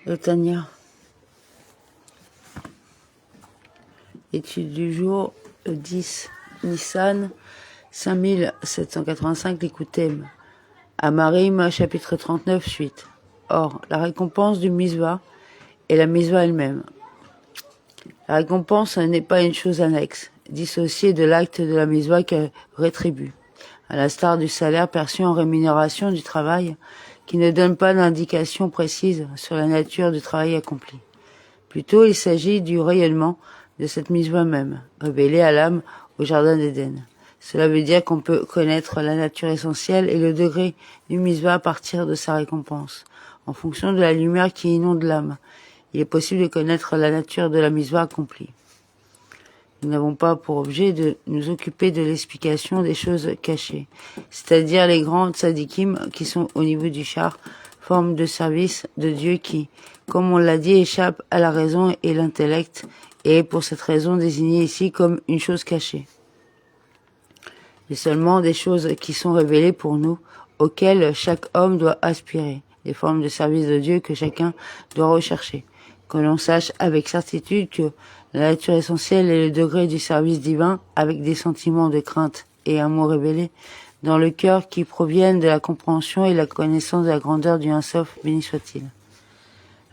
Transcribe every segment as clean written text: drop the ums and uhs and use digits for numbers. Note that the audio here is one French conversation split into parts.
Le Tanya. Étude du jour, le 10 Nissan 5785, l'Ikoutem. Amarim, chapitre 39, suite. Or, la récompense du Misva est la Misva elle-même. La récompense n'est pas une chose annexe, dissociée de l'acte de la Misva qu'elle rétribue, à l'instar du salaire perçu en rémunération du travail, qui ne donne pas d'indication précise sur la nature du travail accompli. Plutôt, il s'agit du rayonnement de cette Misva même, révélée à l'âme au jardin d'Éden. Cela veut dire qu'on peut connaître la nature essentielle et le degré du Misva à partir de sa récompense, en fonction de la lumière qui inonde l'âme. Il est possible de connaître la nature de la Misva accomplie. Nous n'avons pas pour objet de nous occuper de l'explication des choses cachées, c'est-à-dire les grands tzadikim qui sont au niveau du char, forme de service de Dieu qui, comme on l'a dit, échappe à la raison et l'intellect, et est pour cette raison désigné ici comme une chose cachée. Mais seulement des choses qui sont révélées pour nous, auxquelles chaque homme doit aspirer, des formes de service de Dieu que chacun doit rechercher. Que l'on sache avec certitude que la nature essentielle est le degré du service divin avec des sentiments de crainte et amour révélés dans le cœur qui proviennent de la compréhension et la connaissance de la grandeur du Un-Sof, béni soit-il.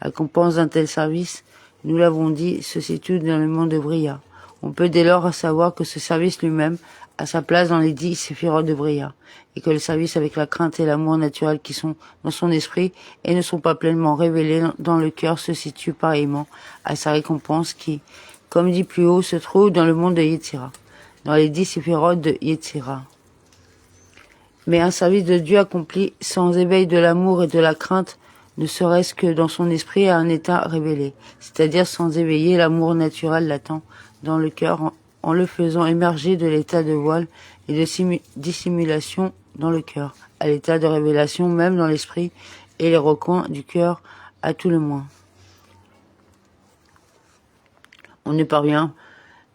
La récompense d'un tel service, nous l'avons dit, se situe dans le monde de Bria. On peut dès lors savoir que ce service lui-même a sa place dans les 10 séphirotes de Bria, et que le service avec la crainte et l'amour naturel qui sont dans son esprit et ne sont pas pleinement révélés dans le cœur se situe pareillement à sa récompense qui, comme dit plus haut, se trouve dans le monde de Yetzira, dans les 10 séphirotes de Yetzira. Mais un service de Dieu accompli sans éveil de l'amour et de la crainte, ne serait-ce que dans son esprit à un état révélé, c'est-à-dire sans éveiller l'amour naturel latent dans le cœur en le faisant émerger de l'état de voile et de dissimulation dans le cœur, à l'état de révélation même dans l'esprit et les recoins du cœur à tout le moins. On ne parvient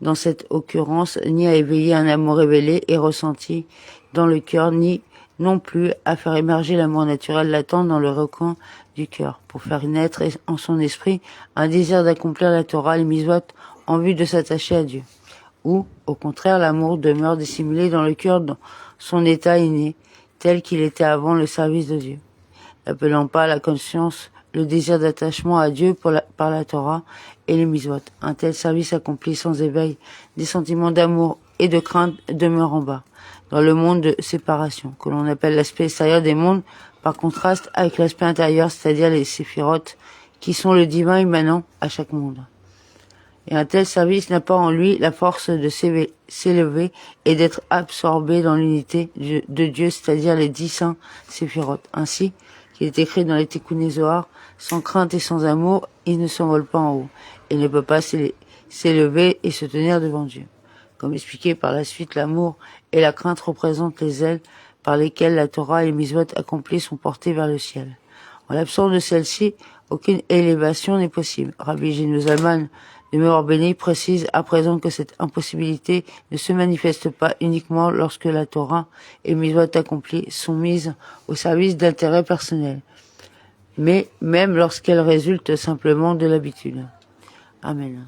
dans cette occurrence ni à éveiller un amour révélé et ressenti dans le cœur, ni non plus à faire émerger l'amour naturel latent dans le recoin du cœur, pour faire naître en son esprit un désir d'accomplir la Torah, les mitzvot, en vue de s'attacher à Dieu. Ou, au contraire, l'amour demeure dissimulé dans le cœur dans son état inné, tel qu'il était avant le service de Dieu, n'appelant pas à la conscience le désir d'attachement à Dieu par la Torah et les mitzvot. Un tel service accompli sans éveil des sentiments d'amour et de crainte demeure en bas, dans le monde de séparation, que l'on appelle l'aspect extérieur des mondes, par contraste avec l'aspect intérieur, c'est-à-dire les séphirotes, qui sont le divin émanant à chaque monde. Et un tel service n'a pas en lui la force de s'élever et d'être absorbé dans l'unité de Dieu, c'est-à-dire les 10 saints séphirotes. Ainsi qu'il est écrit dans les Tikkuné Zohar, sans crainte et sans amour, il ne s'envole pas en haut, et ne peut pas s'élever et se tenir devant Dieu. Comme expliqué par la suite, l'amour et la crainte représentent les ailes par lesquelles la Torah et les mitzvot accomplies sont portées vers le ciel. En l'absence de celle-ci, aucune élévation n'est possible. Rabbi Gino Zalman, de Meor Béni, précise à présent que cette impossibilité ne se manifeste pas uniquement lorsque la Torah et les mitzvot accomplies sont mises au service d'intérêts personnels, mais même lorsqu'elles résultent simplement de l'habitude. Amen.